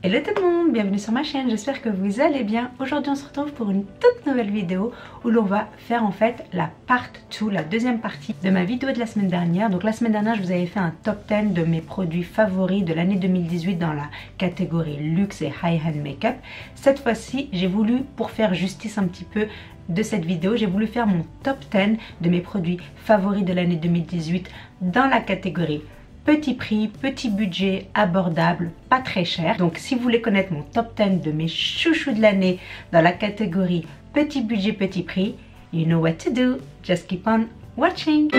Hello tout le monde, bienvenue sur ma chaîne, j'espère que vous allez bien. Aujourd'hui on se retrouve pour une toute nouvelle vidéo où l'on va faire en fait la part 2, la deuxième partie de ma vidéo de la semaine dernière. Donc la semaine dernière je vous avais fait un top 10 de mes produits favoris de l'année 2018 dans la catégorie luxe et high-end make-up. Cette fois-ci j'ai voulu, pour faire justice un petit peu de cette vidéo, j'ai voulu faire mon top 10 de mes produits favoris de l'année 2018 dans la catégorie petit prix, petit budget, abordable, pas très cher. Donc si vous voulez connaître mon top 10 de mes chouchous de l'année dans la catégorie petit budget, petit prix, you know what to do, just keep on watching.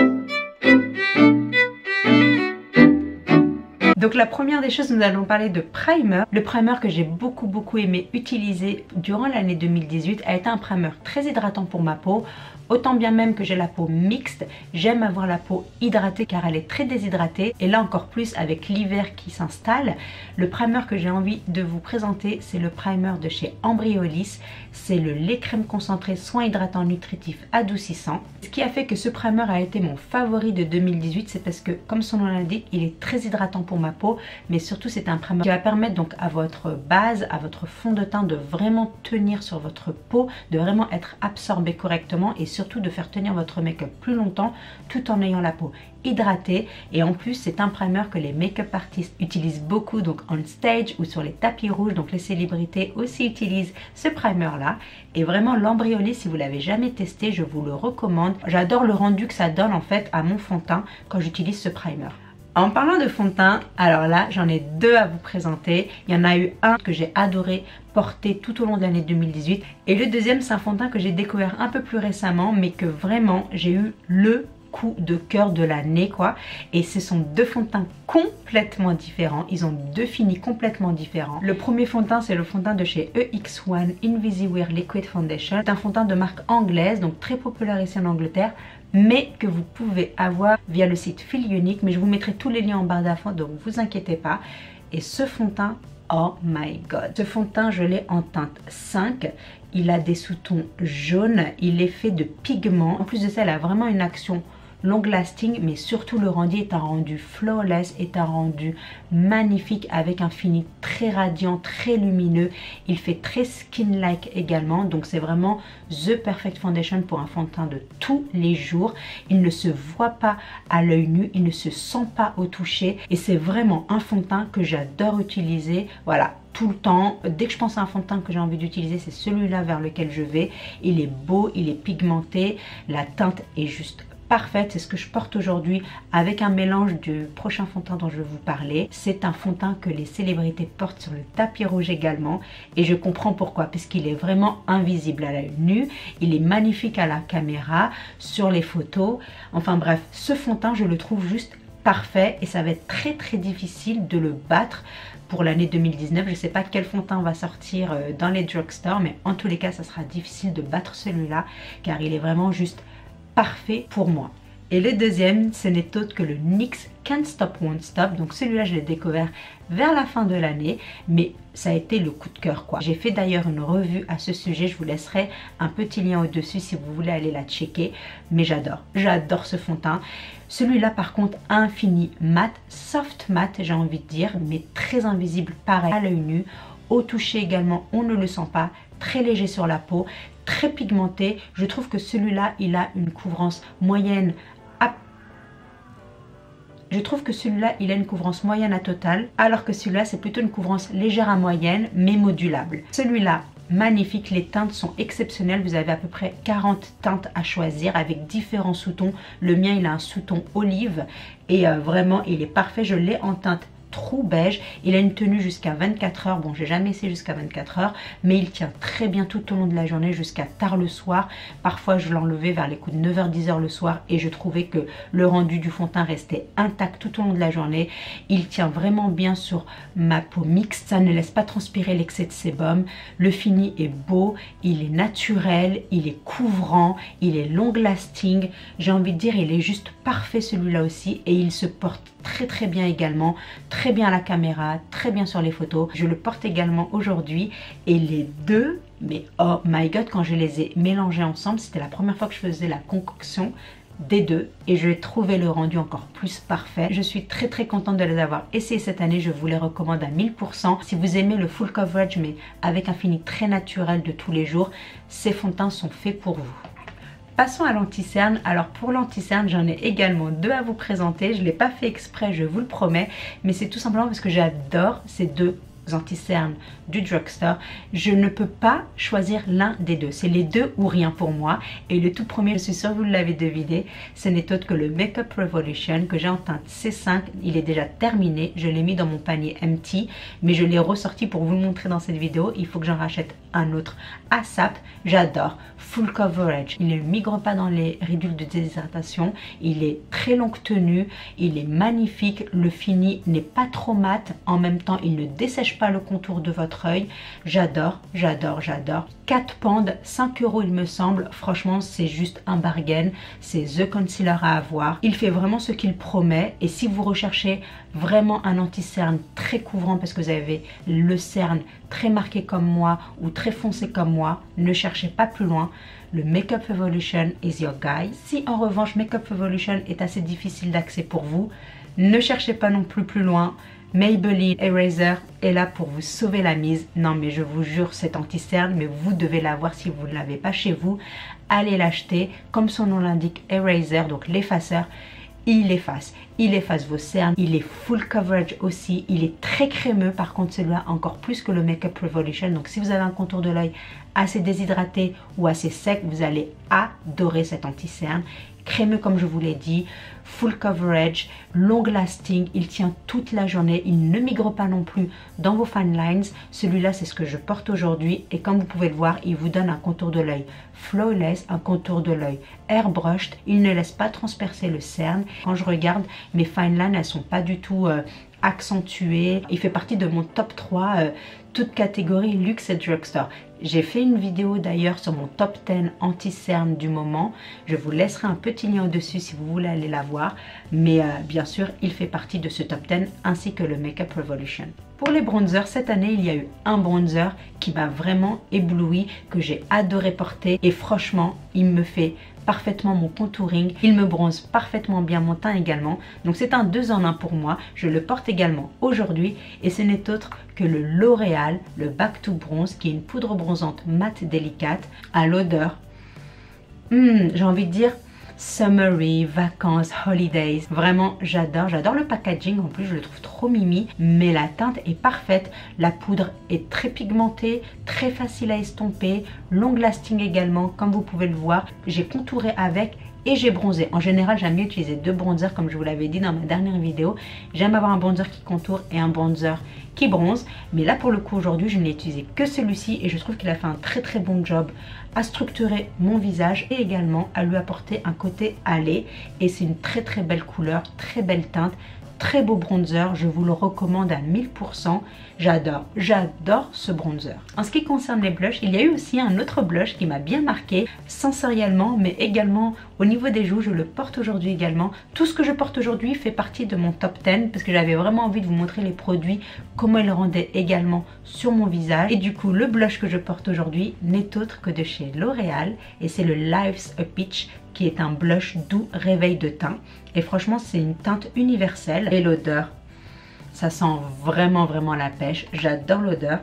Donc la première des choses, nous allons parler de primer. Le primer que j'ai beaucoup aimé utiliser durant l'année 2018 a été un primer très hydratant pour ma peau. Autant bien même que j'ai la peau mixte, j'aime avoir la peau hydratée car elle est très déshydratée. Et là encore plus avec l'hiver qui s'installe. Le primer que j'ai envie de vous présenter, c'est le primer de chez Ambriolis. C'est le lait crème concentré soin hydratant nutritif adoucissant. Ce qui a fait que ce primer a été mon favori de 2018, c'est parce que comme son nom l'indique, il est très hydratant pour ma peau. Mais surtout c'est un primer qui va permettre donc à votre base, à votre fond de teint de vraiment tenir sur votre peau, de vraiment être absorbé correctement et surtout de faire tenir votre make-up plus longtemps tout en ayant la peau hydratée. Et en plus c'est un primer que les make-up artistes utilisent beaucoup, donc on stage ou sur les tapis rouges. Donc les célébrités aussi utilisent ce primer là, et vraiment l'Ambriolis, si vous l'avez jamais testé, je vous le recommande. J'adore le rendu que ça donne en fait à mon fond de teint quand j'utilise ce primer. En parlant de fond de teint, alors là j'en ai deux à vous présenter. Il y en a eu un que j'ai adoré porter tout au long de l'année 2018 et le deuxième c'est un fond de teint que j'ai découvert un peu plus récemment mais que vraiment j'ai eu le coup de cœur de l'année quoi. Et ce sont deux fonds de teint complètement différents, ils ont deux finis complètement différents. Le premier fond de teint c'est le fond de teint de chez EX1 Invisiwear Liquid Foundation. C'est un fond de teint de marque anglaise, donc très populaire ici en Angleterre, mais que vous pouvez avoir via le site Feel Unique, mais je vous mettrai tous les liens en barre d'infos, donc vous inquiétez pas. Et ce fond de teint, oh my god, ce fond de teint je l'ai en teinte 5, il a des sous-tons jaunes, il est fait de pigments, en plus de ça il a vraiment une action long lasting, mais surtout le rendu est un rendu flawless, est un rendu magnifique avec un fini très radiant, très lumineux. Il fait très skin-like également, donc c'est vraiment the perfect foundation pour un fond de teint de tous les jours. Il ne se voit pas à l'œil nu, il ne se sent pas au toucher et c'est vraiment un fond de teint que j'adore utiliser, voilà, tout le temps. Dès que je pense à un fond de teint que j'ai envie d'utiliser, c'est celui-là vers lequel je vais. Il est beau, il est pigmenté, la teinte est juste parfaite. C'est ce que je porte aujourd'hui avec un mélange du prochain fond de teint dont je vais vous parler. C'est un fond de teint que les célébrités portent sur le tapis rouge également et je comprends pourquoi, parce qu'il est vraiment invisible à l'œil nu, il est magnifique à la caméra, sur les photos, enfin bref, ce fond de teint je le trouve juste parfait et ça va être très difficile de le battre pour l'année 2019. Je ne sais pas quel fond de teint va sortir dans les drugstores, mais en tous les cas ça sera difficile de battre celui-là car il est vraiment juste parfait pour moi. Et le deuxième, ce n'est autre que le NYX Can't Stop Won't Stop. Donc celui-là je l'ai découvert vers la fin de l'année, mais ça a été le coup de cœur quoi. J'ai fait d'ailleurs une revue à ce sujet, je vous laisserai un petit lien au-dessus si vous voulez aller la checker. Mais j'adore ce fond de teint. Celui-là par contre a un fini mat, soft mat j'ai envie de dire, mais très invisible pareil à l'œil nu. Au toucher également on ne le sent pas, très léger sur la peau, très pigmenté. Je trouve que celui-là il a une couvrance moyenne à... Je trouve que celui-là il a une couvrance moyenne à totale, alors que celui-là c'est plutôt une couvrance légère à moyenne mais modulable. Celui-là magnifique, les teintes sont exceptionnelles, vous avez à peu près 40 teintes à choisir avec différents sous-tons. Le mien il a un sous-ton olive et vraiment il est parfait. Je l'ai en teinte True beige, il a une tenue jusqu'à 24 heures, bon j'ai jamais essayé jusqu'à 24 heures, mais il tient très bien tout au long de la journée jusqu'à tard le soir. Parfois je l'enlevais vers les coups de 9h-10h le soir et je trouvais que le rendu du fond de teint restait intact tout au long de la journée. Il tient vraiment bien sur ma peau mixte, ça ne laisse pas transpirer l'excès de sébum. Le fini est beau, il est naturel, il est couvrant, il est long lasting, j'ai envie de dire il est juste parfait celui-là aussi et il se porte très bien également, très bien à la caméra, très bien sur les photos. Je le porte également aujourd'hui et les deux, mais oh my god, quand je les ai mélangés ensemble, c'était la première fois que je faisais la concoction, des deux et je vais trouver le rendu encore plus parfait. Je suis très contente de les avoir essayés cette année, je vous les recommande à 1000%. Si vous aimez le full coverage mais avec un fini très naturel de tous les jours, ces fonds de teint sont faits pour vous. Passons à l'anti-cerne. Alors pour l'anti-cerne, j'en ai également deux à vous présenter. Je ne l'ai pas fait exprès, je vous le promets, mais c'est tout simplement parce que j'adore ces deux anti-cerne du drugstore. Je ne peux pas choisir l'un des deux, c'est les deux ou rien pour moi. Et le tout premier, je suis sûre que vous l'avez deviné, ce n'est autre que le Makeup Revolution que j'ai en teinte C5. Il est déjà terminé, je l'ai mis dans mon panier empty, mais je l'ai ressorti pour vous le montrer dans cette vidéo. Il faut que j'en rachète un autre ASAP. J'adore, full coverage, il ne migre pas dans les ridules de déshydratation, il est très longue tenue, il est magnifique, le fini n'est pas trop mat, en même temps il ne dessèche pas le contour de votre œil. J'adore, j'adore, j'adore. 4 pendes, 5 € il me semble. Franchement, c'est juste un bargain. C'est the concealer à avoir. Il fait vraiment ce qu'il promet. Et si vous recherchez vraiment un anti-cerne très couvrant parce que vous avez le cerne très marqué comme moi ou très foncé comme moi, ne cherchez pas plus loin. Le Makeup Revolution is your guy. Si en revanche Makeup Revolution est assez difficile d'accès pour vous, ne cherchez pas non plus loin. Maybelline Eraser est là pour vous sauver la mise. Non mais je vous jure, cet anti-cerne, mais vous devez l'avoir si vous ne l'avez pas chez vous. Allez l'acheter. Comme son nom l'indique, Eraser, donc l'effaceur. Il efface vos cernes, il est full coverage aussi, il est très crémeux, par contre celui-là encore plus que le Makeup Revolution. Donc si vous avez un contour de l'œil assez déshydraté ou assez sec, vous allez adorer cet anti-cerne. Crémeux comme je vous l'ai dit, full coverage, long lasting, il tient toute la journée, il ne migre pas non plus dans vos fine lines. Celui-là c'est ce que je porte aujourd'hui et comme vous pouvez le voir, il vous donne un contour de l'œil flawless, un contour de l'œil airbrushed, il ne laisse pas transpercer le cerne. Quand je regarde, mes fine lines, elles sont pas du tout accentuées. Il fait partie de mon top 3 toute catégorie luxe et drugstore. J'ai fait une vidéo d'ailleurs sur mon top 10 anti-cerne du moment. Je vous laisserai un petit lien au-dessus si vous voulez aller la voir. Mais bien sûr, il fait partie de ce top 10 ainsi que le Makeup Revolution. Pour les bronzers, cette année, il y a eu un bronzer qui m'a vraiment ébloui, que j'ai adoré porter. Et franchement, il me fait parfaitement mon contouring. Il me bronze parfaitement bien mon teint également. Donc c'est un 2 en 1 pour moi. Je le porte également aujourd'hui. Et ce n'est autre que le L'Oréal, le Back to Bronze, qui est une poudre bronzante mate délicate à l'odeur. J'ai envie de dire summery, vacances, holidays. Vraiment, j'adore le packaging. En plus, je le trouve trop mimi. Mais la teinte est parfaite. La poudre est très pigmentée, très facile à estomper, long lasting également. Comme vous pouvez le voir, j'ai contouré avec et j'ai bronzé. En général, j'aime mieux utiliser deux bronzers comme je vous l'avais dit dans ma dernière vidéo. J'aime avoir un bronzer qui contourne et un bronzer qui bronze. Mais là, pour le coup, aujourd'hui, je n'ai utilisé que celui-ci et je trouve qu'il a fait un très bon job à structurer mon visage et également à lui apporter un côté allé. Et c'est une très belle couleur, très belle teinte. Très beau bronzer, je vous le recommande à 1000%. J'adore ce bronzer. En ce qui concerne les blushs, il y a eu aussi un autre blush qui m'a bien marqué sensoriellement, mais également au niveau des joues. Je le porte aujourd'hui également. Tout ce que je porte aujourd'hui fait partie de mon top 10 parce que j'avais vraiment envie de vous montrer les produits, comment ils rendaient également sur mon visage. Et du coup, le blush que je porte aujourd'hui n'est autre que de chez L'Oréal et c'est le Life's a Peach, qui est un blush doux réveil de teint. Et franchement, c'est une teinte universelle. Et l'odeur, ça sent vraiment la pêche. J'adore l'odeur.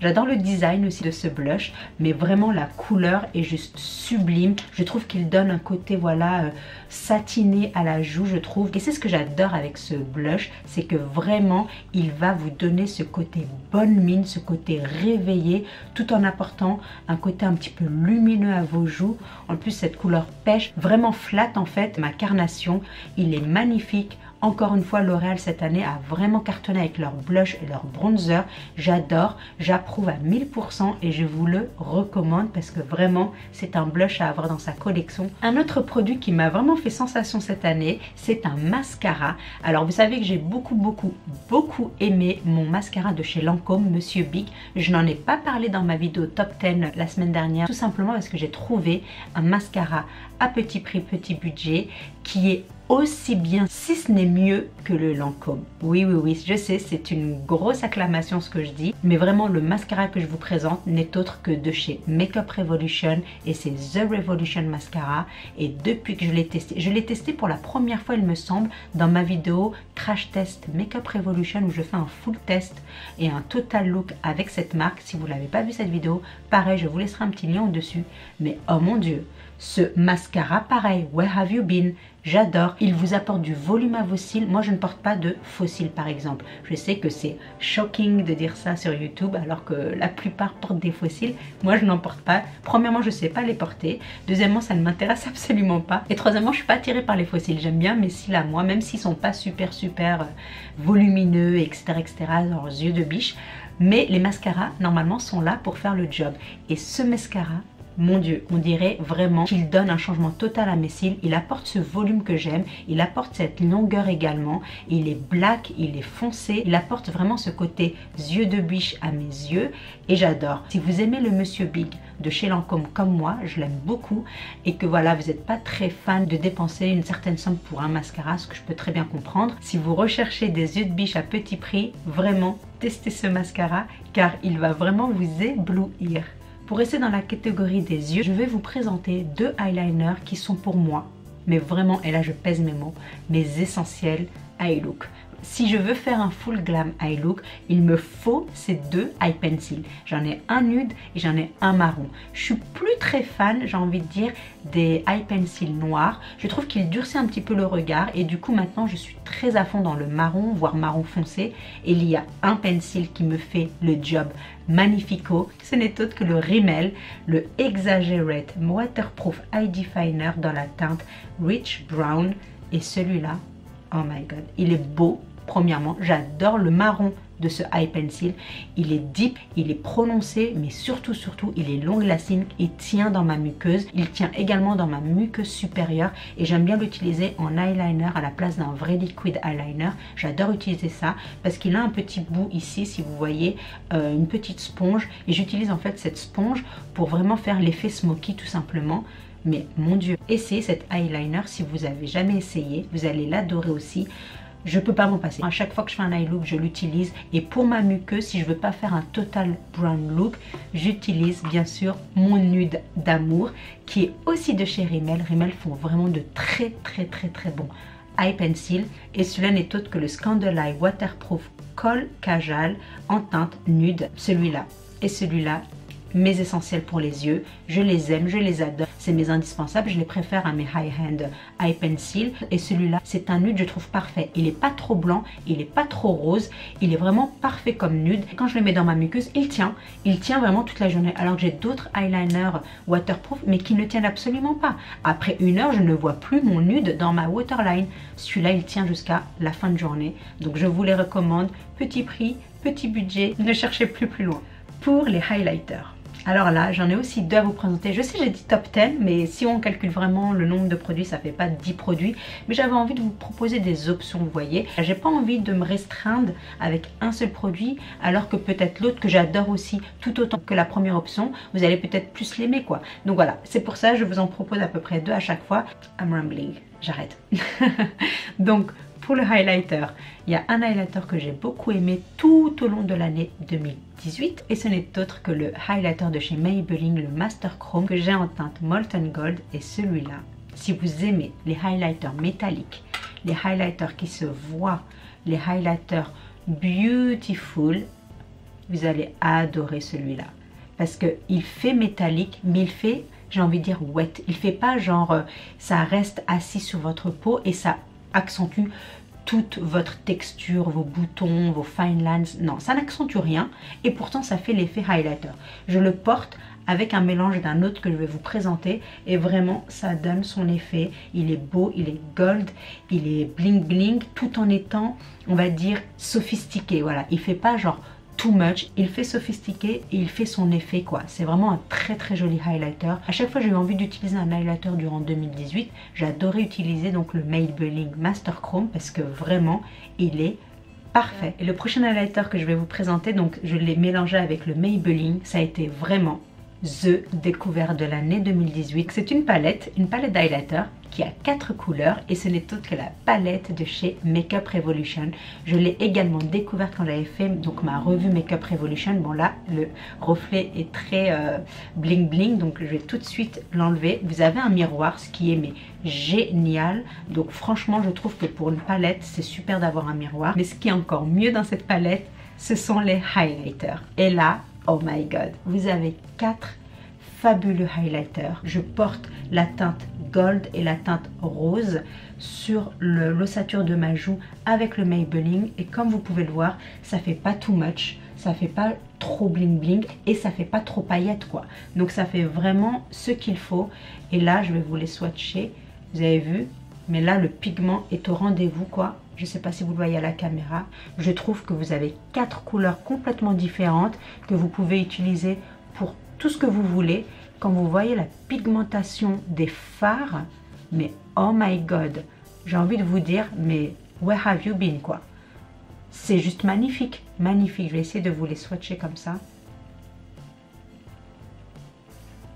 J'adore le design aussi de ce blush, mais vraiment la couleur est juste sublime. Je trouve qu'il donne un côté voilà satiné à la joue, je trouve. Et c'est ce que j'adore avec ce blush, c'est que vraiment il va vous donner ce côté bonne mine, ce côté réveillé, tout en apportant un côté un petit peu lumineux à vos joues. En plus cette couleur pêche, vraiment flatte en fait ma carnation. Il est magnifique. Encore une fois, L'Oréal cette année a vraiment cartonné avec leur blush et leur bronzer. J'adore, j'approuve à 1000% et je vous le recommande parce que vraiment c'est un blush à avoir dans sa collection. Un autre produit qui m'a vraiment fait sensation cette année, c'est un mascara. Alors vous savez que j'ai beaucoup aimé mon mascara de chez Lancôme, Monsieur Big. Je n'en ai pas parlé dans ma vidéo top 10 la semaine dernière, tout simplement parce que j'ai trouvé un mascara à petit prix, petit budget qui est aussi bien, si ce n'est mieux que le Lancôme. Oui, oui, oui, je sais, c'est une grosse acclamation ce que je dis, mais vraiment le mascara que je vous présente n'est autre que de chez Makeup Revolution et c'est The Revolution Mascara. Et depuis que je l'ai testé pour la première fois il me semble dans ma vidéo Crash Test Makeup Revolution où je fais un full test et un total look avec cette marque. Si vous n'avez pas vu cette vidéo, pareil, je vous laisserai un petit lien au-dessus. Mais oh mon Dieu, ce mascara, pareil, Where Have You Been? J'adore, il vous apporte du volume à vos cils. Moi je ne porte pas de faux cils par exemple. Je sais que c'est shocking de dire ça sur YouTube alors que la plupart portent des faux cils. Moi je n'en porte pas. Premièrement je ne sais pas les porter. Deuxièmement ça ne m'intéresse absolument pas. Et troisièmement je ne suis pas attirée par les faux cils. J'aime bien mes cils à moi même s'ils ne sont pas super volumineux etc. leurs yeux de biche. Mais les mascaras normalement sont là pour faire le job. Et ce mascara, mon Dieu, on dirait vraiment qu'il donne un changement total à mes cils. Il apporte ce volume que j'aime, il apporte cette longueur également. Il est black, il est foncé, il apporte vraiment ce côté yeux de biche à mes yeux et j'adore. Si vous aimez le Monsieur Big de chez Lancôme comme moi, je l'aime beaucoup et que voilà, vous n'êtes pas très fan de dépenser une certaine somme pour un mascara, ce que je peux très bien comprendre. Si vous recherchez des yeux de biche à petit prix, vraiment testez ce mascara car il va vraiment vous éblouir. Pour rester dans la catégorie des yeux, je vais vous présenter deux eyeliners qui sont pour moi, mais vraiment, et là je pèse mes mots, mes essentiels eye look. Si je veux faire un full glam eye look, il me faut ces deux eye pencils. J'en ai un nude et j'en ai un marron. Je suis plus très fan, j'ai envie de dire, des eye pencils noirs. Je trouve qu'ils durcissent un petit peu le regard et du coup maintenant je suis très à fond dans le marron, voire marron foncé. Et il y a un pencil qui me fait le job magnifico. Ce n'est autre que le Rimmel, le Exaggerate Waterproof Eye Definer dans la teinte Rich Brown. Et celui-là, oh my god, il est beau. Premièrement, j'adore le marron de ce eye pencil. Il est deep, il est prononcé, mais surtout, il est long lasting. Il tient dans ma muqueuse. Il tient également dans ma muqueuse supérieure. Et j'aime bien l'utiliser en eyeliner à la place d'un vrai liquid eyeliner. J'adore utiliser ça parce qu'il a un petit bout ici, si vous voyez, une petite sponge. Et j'utilise en fait cette sponge pour vraiment faire l'effet smoky tout simplement. Mais mon Dieu, essayez cet eyeliner si vous n'avez jamais essayé. Vous allez l'adorer aussi. Je peux pas m'en passer. À chaque fois que je fais un eye look, je l'utilise. Et pour ma muqueuse, si je veux pas faire un total brown look, j'utilise bien sûr mon nude d'amour qui est aussi de chez Rimmel. Rimmel font vraiment de très bons eye pencil. Et celui-là n'est autre que le Scandal Eye Waterproof Kohl Kajal en teinte nude. Celui-là et celui-là, mes essentiels pour les yeux, je les aime, je les adore, c'est mes indispensables, je les préfère à mes high hand eye pencil. Et celui-là, c'est un nude, je trouve parfait. Il n'est pas trop blanc, il n'est pas trop rose, il est vraiment parfait comme nude. Quand je le mets dans ma muqueuse, il tient vraiment toute la journée. Alors que j'ai d'autres eyeliners waterproof, mais qui ne tiennent absolument pas. Après 1 heure, je ne vois plus mon nude dans ma waterline. Celui-là, il tient jusqu'à la fin de journée. Donc je vous les recommande. Petit prix, petit budget, ne cherchez plus loin. Pour les highlighters. Alors là, j'en ai aussi 2 à vous présenter. Je sais, j'ai dit top 10, mais si on calcule vraiment le nombre de produits, ça fait pas 10 produits. Mais j'avais envie de vous proposer des options, vous voyez. J'ai pas envie de me restreindre avec un seul produit, alors que peut-être l'autre que j'adore aussi, tout autant que la première option, vous allez peut-être plus l'aimer, quoi. Donc voilà, c'est pour ça que je vous en propose à peu près 2 à chaque fois. I'm rambling, j'arrête. Donc, pour le highlighter, il y a un highlighter que j'ai beaucoup aimé tout au long de l'année 2018 et ce n'est autre que le highlighter de chez Maybelline, le Master Chrome que j'ai en teinte Molten Gold. Et celui-là, si vous aimez les highlighters métalliques, les highlighters qui se voient, les highlighters beautiful, vous allez adorer celui-là parce qu'il fait métallique mais il fait, j'ai envie de dire, wet. Il fait pas genre ça reste assis sur votre peau et ça accentue toute votre texture, vos boutons, vos fine lines. Non, ça n'accentue rien et pourtant ça fait l'effet highlighter. Je le porte avec un mélange d'un autre que je vais vous présenter et vraiment ça donne son effet. Il est beau, il est gold, il est bling bling tout en étant, on va dire, sophistiqué. Voilà, il fait pas genre too much, il fait sophistiqué et il fait son effet, quoi. C'est vraiment un très joli highlighter. À chaque fois j'ai eu envie d'utiliser un highlighter durant 2018, j'ai adoré utiliser donc le Maybelline Master Chrome parce que vraiment il est parfait. Et le prochain highlighter que je vais vous présenter, donc je l'ai mélangé avec le Maybelline, ça a été vraiment The découverte de l'année 2018. C'est une palette d'highlighter qui a 4 couleurs et ce n'est autre que la palette de chez Makeup Revolution. Je l'ai également découverte quand j'avais fait donc ma revue Makeup Revolution. Bon là, le reflet est très bling bling, donc je vais tout de suite l'enlever. Vous avez un miroir, ce qui est mais génial. Donc franchement, je trouve que pour une palette, c'est super d'avoir un miroir. Mais ce qui est encore mieux dans cette palette, ce sont les highlighters. Et là, oh my god, vous avez 4 fabuleux highlighters. Je porte la teinte gold et la teinte rose sur l'ossature de ma joue avec le Maybelline. Et comme vous pouvez le voir, ça fait pas too much, ça fait pas trop bling bling et ça fait pas trop paillettes quoi. Donc ça fait vraiment ce qu'il faut. Et là, je vais vous les swatcher. Vous avez vu? Mais là, le pigment est au rendez-vous quoi. Je ne sais pas si vous le voyez à la caméra. Je trouve que vous avez 4 couleurs complètement différentes que vous pouvez utiliser pour tout ce que vous voulez. Quand vous voyez la pigmentation des fards, mais oh my god, j'ai envie de vous dire, mais where have you been quoi. C'est juste magnifique, magnifique. Je vais essayer de vous les swatcher comme ça.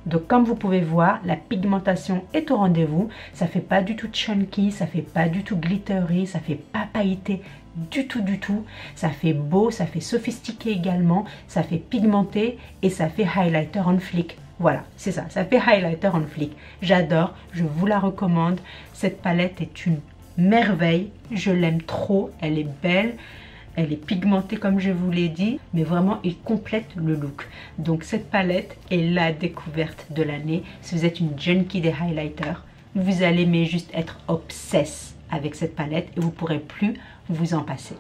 Donc comme vous pouvez voir, la pigmentation est au rendez-vous. Ça fait pas du tout chunky, ça fait pas du tout glittery, ça fait pas pailleté du tout du tout. Ça fait beau, ça fait sophistiqué également, ça fait pigmenté et ça fait highlighter on flic. Voilà, c'est ça, ça fait highlighter on flic. J'adore, je vous la recommande. Cette palette est une merveille, je l'aime trop, elle est belle. Elle est pigmentée comme je vous l'ai dit, mais vraiment il complète le look. Donc cette palette est la découverte de l'année. Si vous êtes une junkie des highlighters, vous allez mais juste être obsesse avec cette palette et vous ne pourrez plus vous en passer.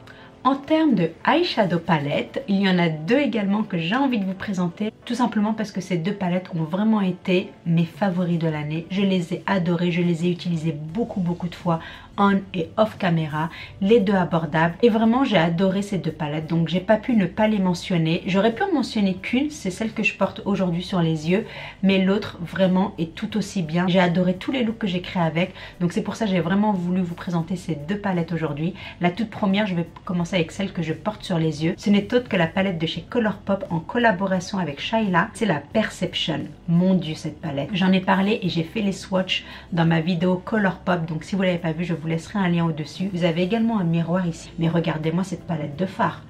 En termes de eyeshadow palette, il y en a 2 également que j'ai envie de vous présenter. Tout simplement parce que ces 2 palettes ont vraiment été mes favoris de l'année. Je les ai adorées, je les ai utilisées beaucoup de fois on et off caméra, les 2 abordables. Et vraiment j'ai adoré ces 2 palettes, donc j'ai pas pu ne pas les mentionner. J'aurais pu en mentionner qu'une, c'est celle que je porte aujourd'hui sur les yeux, mais l'autre vraiment est tout aussi bien. J'ai adoré tous les looks que j'ai créés avec, donc c'est pour ça que j'ai vraiment voulu vous présenter ces 2 palettes aujourd'hui. La toute première, je vais commencer avec celle que je porte sur les yeux. Ce n'est autre que la palette de chez Colourpop en collaboration avec Shyla. C'est la Perception. Mon dieu, cette palette. J'en ai parlé et j'ai fait les swatchs dans ma vidéo Colourpop, donc si vous ne l'avez pas vu, je vous laisserai un lien au-dessus. Vous avez également un miroir ici. Mais regardez-moi cette palette de fard.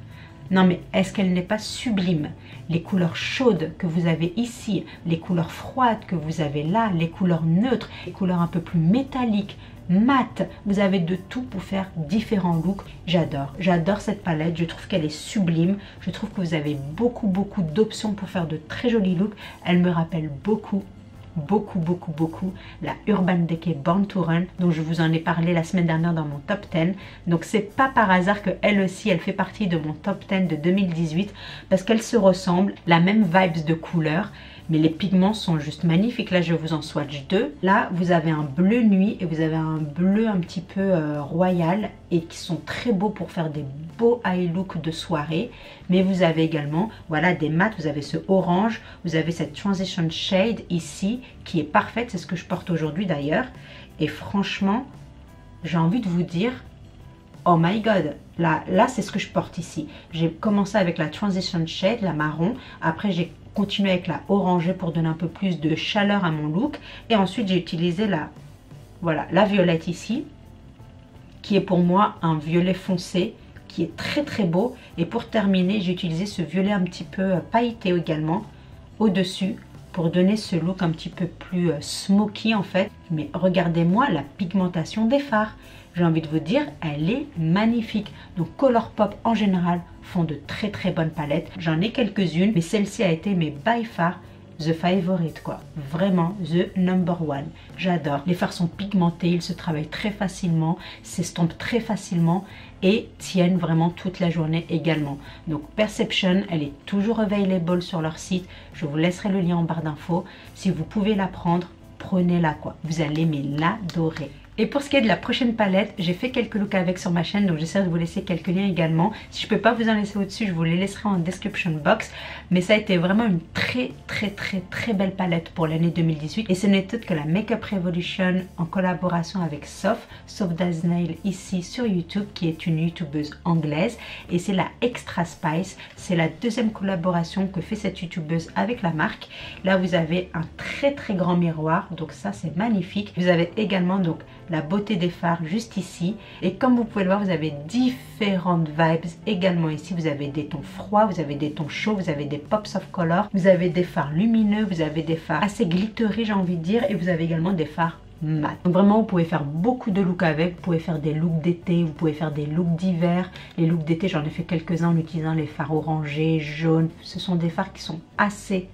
Non mais est-ce qu'elle n'est pas sublime? Les couleurs chaudes que vous avez ici, les couleurs froides que vous avez là, les couleurs neutres, les couleurs un peu plus métalliques, mat, vous avez de tout pour faire différents looks. J'adore cette palette, je trouve qu'elle est sublime. Je trouve que vous avez beaucoup d'options pour faire de très jolis looks. Elle me rappelle beaucoup la Urban Decay Born to Run, dont je vous en ai parlé la semaine dernière dans mon top 10. Donc c'est pas par hasard que elle aussi elle fait partie de mon top 10 de 2018, parce qu'elle se ressemble, la même vibes de couleurs, mais les pigments sont juste magnifiques. Là je vous en swatch 2. Là vous avez un bleu nuit et vous avez un bleu un petit peu royal, et qui sont très beaux pour faire des beaux eye look de soirée. Mais vous avez également voilà des mats, vous avez ce orange, vous avez cette transition shade ici qui est parfaite, c'est ce que je porte aujourd'hui d'ailleurs. Et franchement j'ai envie de vous dire, oh my god, là c'est ce que je porte ici. J'ai commencé avec la transition shade, la marron, après j'ai continué avec la orangée pour donner un peu plus de chaleur à mon look, et ensuite j'ai utilisé la violette ici, qui est pour moi un violet foncé, qui est très beau. Et pour terminer, j'ai utilisé ce violet un petit peu pailleté également au-dessus, pour donner ce look un petit peu plus smoky en fait. Mais regardez-moi la pigmentation des fards. J'ai envie de vous dire, elle est magnifique. Donc Colourpop en général font de très bonnes palettes. J'en ai quelques-unes, mais celle-ci a été mes by far the favorite quoi. Vraiment the number one. J'adore. Les fards sont pigmentés, ils se travaillent très facilement, s'estompent très facilement et tiennent vraiment toute la journée également. Donc Perception, elle est toujours available sur leur site. Je vous laisserai le lien en barre d'infos. Si vous pouvez la prendre, prenez-la quoi. Vous allez mais l'adorer. Et pour ce qui est de la prochaine palette, j'ai fait quelques looks avec sur ma chaîne, donc j'essaie de vous laisser quelques liens également. Si je peux pas vous en laisser au-dessus, je vous les laisserai en description box. Mais ça a été vraiment une très belle palette pour l'année 2018. Et ce n'est autre que la Makeup Revolution en collaboration avec Soph Das Nail ici sur YouTube, qui est une youtubeuse anglaise. Et c'est la Extra Spice, c'est la deuxième collaboration que fait cette youtubeuse avec la marque. Là vous avez un très grand miroir, donc ça c'est magnifique. Vous avez également donc la beauté des fards juste ici, et comme vous pouvez le voir, vous avez différentes vibes également ici. Vous avez des tons froids, vous avez des tons chauds, vous avez des pops of color, vous avez des fards lumineux, vous avez des fards assez glittery j'ai envie de dire, et vous avez également des fards mat. Donc vraiment vous pouvez faire beaucoup de looks avec, vous pouvez faire des looks d'été, vous pouvez faire des looks d'hiver. Les looks d'été j'en ai fait quelques-uns en utilisant les fards orangés, jaunes. Ce sont des fards qui sont assez,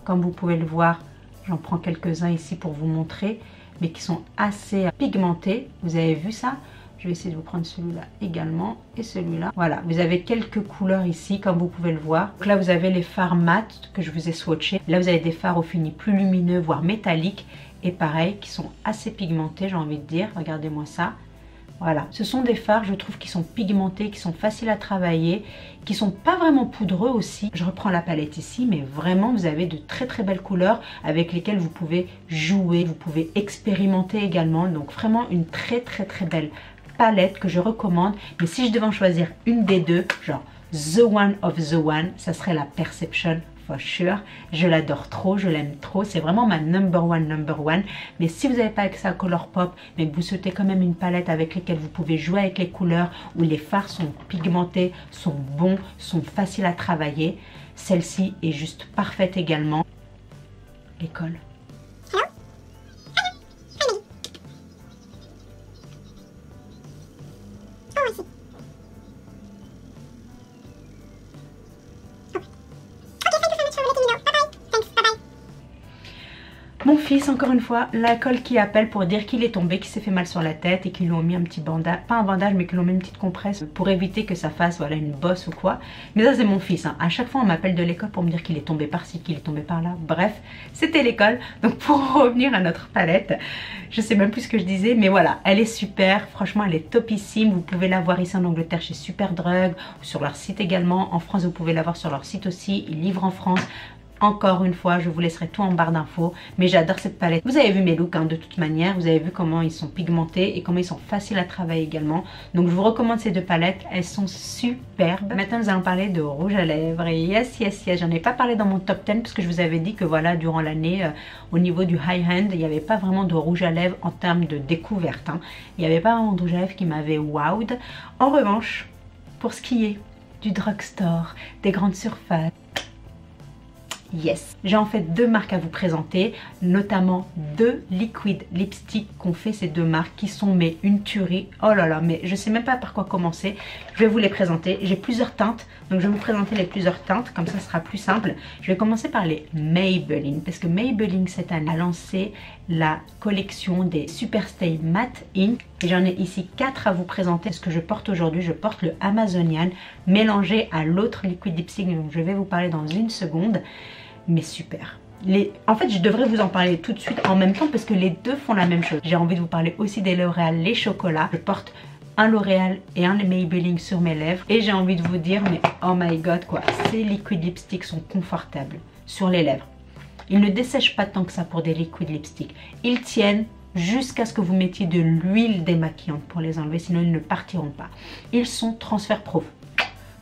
comme vous pouvez le voir, j'en prends quelques-uns ici pour vous montrer, mais qui sont assez pigmentés. Vous avez vu ça? Je vais essayer de vous prendre celui-là également et celui-là. Voilà, vous avez quelques couleurs ici comme vous pouvez le voir. Donc là vous avez les fards mat que je vous ai swatchés. Là vous avez des fards au fini plus lumineux, voire métalliques. Et pareil, qui sont assez pigmentés, j'ai envie de dire. Regardez-moi ça. Voilà, ce sont des fards, je trouve, qui sont pigmentés, qui sont faciles à travailler, qui sont pas vraiment poudreux aussi. Je reprends la palette ici, mais vraiment, vous avez de très belles couleurs avec lesquelles vous pouvez jouer, vous pouvez expérimenter également. Donc vraiment une très belle palette que je recommande. Mais si je devais en choisir une des deux, genre the one of the one, ça serait la Perception. Sure. Je l'adore trop, je l'aime trop, c'est vraiment ma number one. Mais si vous n'avez pas accès à Colourpop, mais que vous souhaitez quand même une palette avec laquelle vous pouvez jouer avec les couleurs, où les fards sont pigmentés, sont bons, sont faciles à travailler, celle-ci est juste parfaite également. L'école. Mon fils, encore une fois, l'école qui appelle pour dire qu'il est tombé, qu'il s'est fait mal sur la tête et qu'ils lui ont mis un petit bandage, pas un bandage mais qu'ils lui ont mis une petite compresse pour éviter que ça fasse voilà, une bosse ou quoi. Mais ça c'est mon fils, hein. À chaque fois on m'appelle de l'école pour me dire qu'il est tombé par-ci, qu'il est tombé par-là. Bref, c'était l'école. Donc pour revenir à notre palette, je sais même plus ce que je disais, mais voilà, elle est super, franchement elle est topissime. Vous pouvez la voir ici en Angleterre chez Superdrug, ou sur leur site également. En France vous pouvez la voir sur leur site aussi, ils livrent en France. Encore une fois, je vous laisserai tout en barre d'infos, mais j'adore cette palette. Vous avez vu mes looks hein, de toute manière, vous avez vu comment ils sont pigmentés et comment ils sont faciles à travailler également. Donc je vous recommande ces deux palettes, elles sont superbes. Maintenant nous allons parler de rouge à lèvres. Et yes, j'en ai pas parlé dans mon top 10 parce que je vous avais dit que voilà, durant l'année, au niveau du high-end, il n'y avait pas vraiment de rouge à lèvres en termes de découverte. Hein. Il n'y avait pas vraiment de rouge à lèvres qui m'avait wowed. En revanche, pour ce qui est du drugstore, des grandes surfaces, yes, j'ai en fait deux marques à vous présenter, notamment deux liquid lipsticks qu'ont fait ces deux marques qui sont mais une tuerie. Oh là là, mais je sais même pas par quoi commencer. Je vais vous les présenter. J'ai plusieurs teintes, donc je vais vous présenter les plusieurs teintes, comme ça ce sera plus simple. Je vais commencer par les Maybelline, parce que Maybelline cette année a lancé la collection des Superstay Matte Ink. Et j'en ai ici 4 à vous présenter. Ce que je porte aujourd'hui, je porte le Amazonian mélangé à l'autre liquid lipstick, donc je vais vous parler dans une seconde. Mais super. En fait je devrais vous en parler tout de suite en même temps parce que les deux font la même chose. J'ai envie de vous parler aussi des L'Oréal les chocolats. Je porte un L'Oréal et un Maybelline sur mes lèvres et j'ai envie de vous dire mais oh my god quoi, ces liquid lipsticks sont confortables sur les lèvres. Ils ne dessèchent pas tant que ça pour des liquid lipsticks. Ils tiennent jusqu'à ce que vous mettiez de l'huile démaquillante pour les enlever, sinon ils ne partiront pas. Ils sont transfert proof.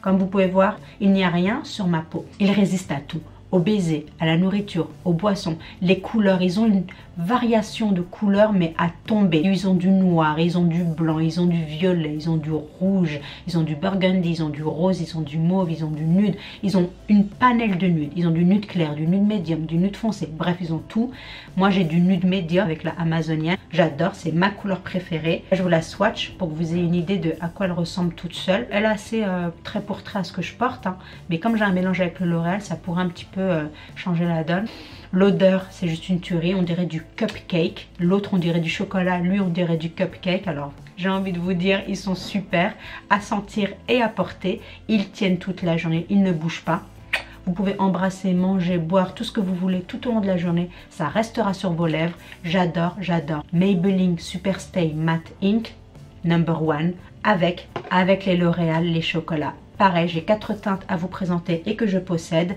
Comme vous pouvez voir, il n'y a rien sur ma peau. Ils résistent à tout. Au baiser, à la nourriture, aux boissons, les couleurs, ils ont une variation de couleurs mais à tomber. Ils ont du noir, ils ont du blanc, ils ont du violet, ils ont du rouge, ils ont du burgundy, ils ont du rose, ils ont du mauve, ils ont du nude, ils ont une panelle de nude, ils ont du nude clair, du nude médium, du nude foncé, bref ils ont tout. Moi j'ai du nude médium avec la Amazonian, j'adore, c'est ma couleur préférée. Je vous la swatch pour que vous ayez une idée de à quoi elle ressemble toute seule. Elle est assez trait pour trait à ce que je porte, hein. Mais comme j'ai un mélange avec le L'Oréal, ça pourrait un petit peu changer la donne. L'odeur c'est juste une tuerie, on dirait du cupcake. L'autre on dirait du chocolat, lui on dirait du cupcake. Alors j'ai envie de vous dire, ils sont super à sentir et à porter. Ils tiennent toute la journée, ils ne bougent pas. Vous pouvez embrasser, manger, boire, tout ce que vous voulez tout au long de la journée. Ça restera sur vos lèvres. J'adore, j'adore. Maybelline Superstay Matte Ink No.1 avec les L'Oréal, les chocolats. Pareil, j'ai 4 teintes à vous présenter et que je possède.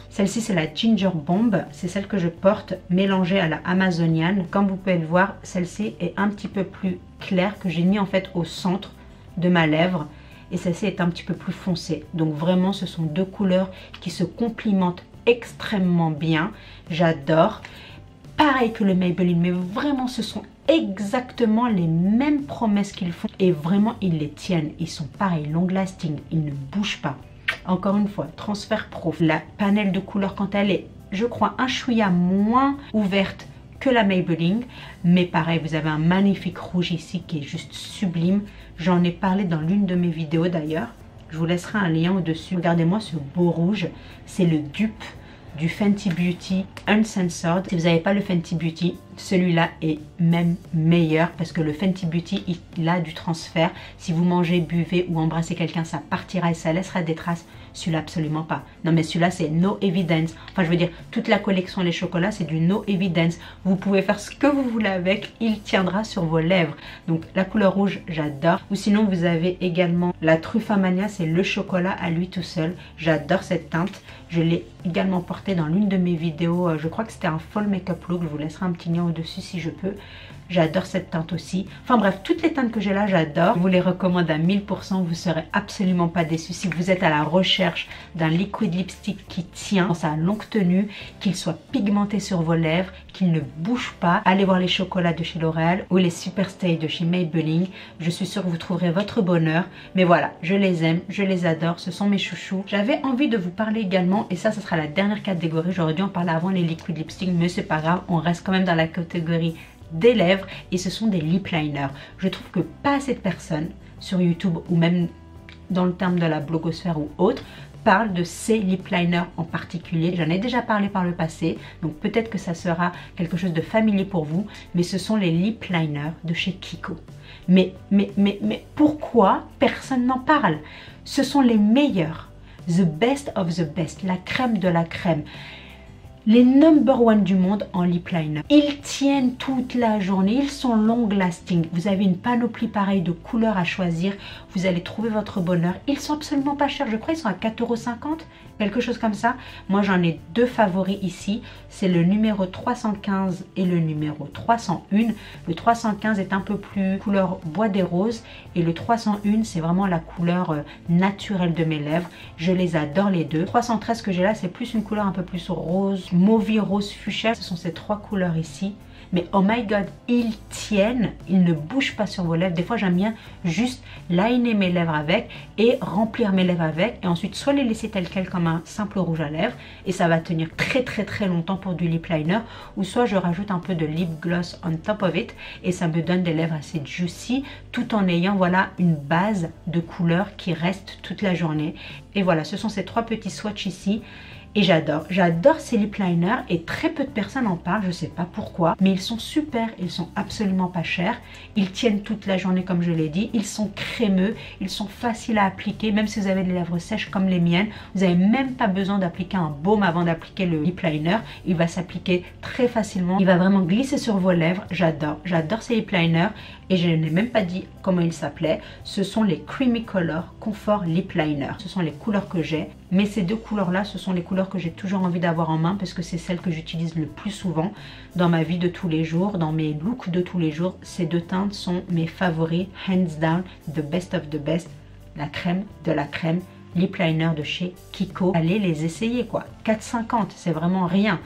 Celle-ci, c'est la Ginger Bomb. C'est celle que je porte mélangée à la Amazonian. Comme vous pouvez le voir, celle-ci est un petit peu plus claire, que j'ai mis en fait au centre de ma lèvre. Et celle-ci est un petit peu plus foncée. Donc vraiment, ce sont deux couleurs qui se complimentent extrêmement bien. J'adore. Pareil que le Maybelline, mais vraiment, ce sont exactement les mêmes promesses qu'ils font. Et vraiment, ils les tiennent. Ils sont pareils, long lasting. Ils ne bougent pas. Encore une fois, transfert pro. La panel de couleurs, quand elle est, je crois, un chouïa moins ouverte que la Maybelline. Mais pareil, vous avez un magnifique rouge ici qui est juste sublime. J'en ai parlé dans l'une de mes vidéos d'ailleurs. Je vous laisserai un lien au-dessus. Regardez-moi ce beau rouge. C'est le dupe du Fenty Beauty Uncensored. Si vous n'avez pas le Fenty Beauty, celui-là est même meilleur parce que le Fenty Beauty, il a du transfert. Si vous mangez, buvez ou embrassez quelqu'un, ça partira et ça laissera des traces. Celui-là, absolument pas. Non, mais celui-là, c'est no evidence. Enfin, je veux dire, toute la collection Les Chocolats, c'est du no evidence. Vous pouvez faire ce que vous voulez avec, il tiendra sur vos lèvres. Donc, la couleur rouge, j'adore. Ou sinon, vous avez également la Truffamania, c'est le chocolat à lui tout seul. J'adore cette teinte. Je l'ai également portée dans l'une de mes vidéos. Je crois que c'était un fall makeup look. Je vous laisserai un petit lien au-dessus si je peux. J'adore cette teinte aussi. Enfin bref, toutes les teintes que j'ai là, j'adore. Je vous les recommande à 1000%. Vous ne serez absolument pas déçus. Si vous êtes à la recherche d'un liquid lipstick qui tient dans sa longue tenue, qu'il soit pigmenté sur vos lèvres, qu'il ne bouge pas, allez voir les chocolats de chez L'Oréal ou les Superstay de chez Maybelline. Je suis sûre que vous trouverez votre bonheur. Mais voilà, je les aime, je les adore. Ce sont mes chouchous. J'avais envie de vous parler également, et ça sera la dernière catégorie. J'aurais dû en parler avant les liquid lipstick, mais c'est pas grave. On reste quand même dans la catégorie des lèvres et ce sont des lip liners. Je trouve que pas assez de personnes sur YouTube ou même dans le terme de la blogosphère ou autre parlent de ces lip liners en particulier. J'en ai déjà parlé par le passé, donc peut-être que ça sera quelque chose de familier pour vous, mais ce sont les lip liners de chez Kiko. Mais pourquoi personne n'en parle? Ce sont les meilleurs, the best of the best, la crème de la crème. Les No.1 du monde en lip liner. Ils tiennent toute la journée, ils sont long lasting. Vous avez une panoplie pareille de couleurs à choisir. Vous allez trouver votre bonheur. Ils sont absolument pas chers. Je crois qu'ils sont à 4,50 €, quelque chose comme ça. Moi, j'en ai deux favoris ici. C'est le numéro 315 et le numéro 301. Le 315 est un peu plus couleur bois des roses. Et le 301, c'est vraiment la couleur naturelle de mes lèvres. Je les adore les deux. 313 que j'ai là, c'est plus une couleur un peu plus rose, mauve rose fuchsia. Ce sont ces trois couleurs ici. Mais oh my god, ils tiennent, ils ne bougent pas sur vos lèvres. Des fois, j'aime bien juste liner mes lèvres avec et remplir mes lèvres avec. Et ensuite, soit les laisser telles quelles comme un simple rouge à lèvres. Et ça va tenir très longtemps pour du lip liner. Ou soit je rajoute un peu de lip gloss on top of it. Et ça me donne des lèvres assez juicy. Tout en ayant voilà une base de couleur qui reste toute la journée. Et voilà, ce sont ces trois petits swatchs ici. Et j'adore ces lip liners et très peu de personnes en parlent, je sais pas pourquoi, mais ils sont super, ils sont absolument pas chers, ils tiennent toute la journée comme je l'ai dit, ils sont crémeux, ils sont faciles à appliquer, même si vous avez des lèvres sèches comme les miennes, vous n'avez même pas besoin d'appliquer un baume avant d'appliquer le lip liner, il va s'appliquer très facilement, il va vraiment glisser sur vos lèvres, j'adore ces lip liners et je n'ai même pas dit comment ils s'appelaient, ce sont les Creamy Color Comfort Lip Liner, ce sont les couleurs que j'ai. Mais ces deux couleurs là, ce sont les couleurs que j'ai toujours envie d'avoir en main parce que c'est celles que j'utilise le plus souvent dans ma vie de tous les jours, dans mes looks de tous les jours. Ces deux teintes sont mes favoris, hands down, the best of the best, la crème de la crème, lip liner de chez Kiko. Allez les essayer quoi, 4,50 €, c'est vraiment rien.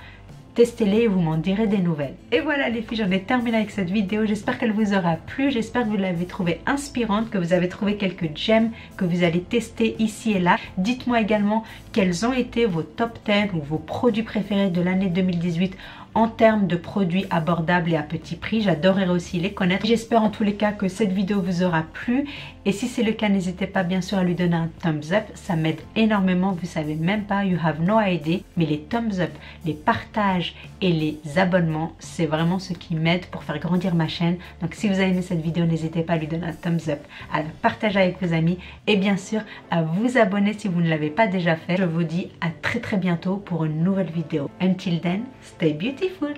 Testez-les et vous m'en direz des nouvelles. Et voilà les filles, j'en ai terminé avec cette vidéo. J'espère qu'elle vous aura plu. J'espère que vous l'avez trouvée inspirante, que vous avez trouvé quelques gems que vous allez tester ici et là. Dites-moi également quels ont été vos top 10 ou vos produits préférés de l'année 2018 en termes de produits abordables et à petit prix. J'adorerais aussi les connaître. J'espère en tous les cas que cette vidéo vous aura plu et si c'est le cas, n'hésitez pas bien sûr à lui donner un thumbs up. Ça m'aide énormément, vous savez même pas, you have no idea. Mais les thumbs up, les partages et les abonnements, c'est vraiment ce qui m'aide pour faire grandir ma chaîne. Donc si vous avez aimé cette vidéo, n'hésitez pas à lui donner un thumbs up, à la partager avec vos amis et bien sûr à vous abonner si vous ne l'avez pas déjà fait. Je vous dis à très bientôt pour une nouvelle vidéo. Until then, stay beautiful.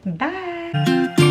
Bye.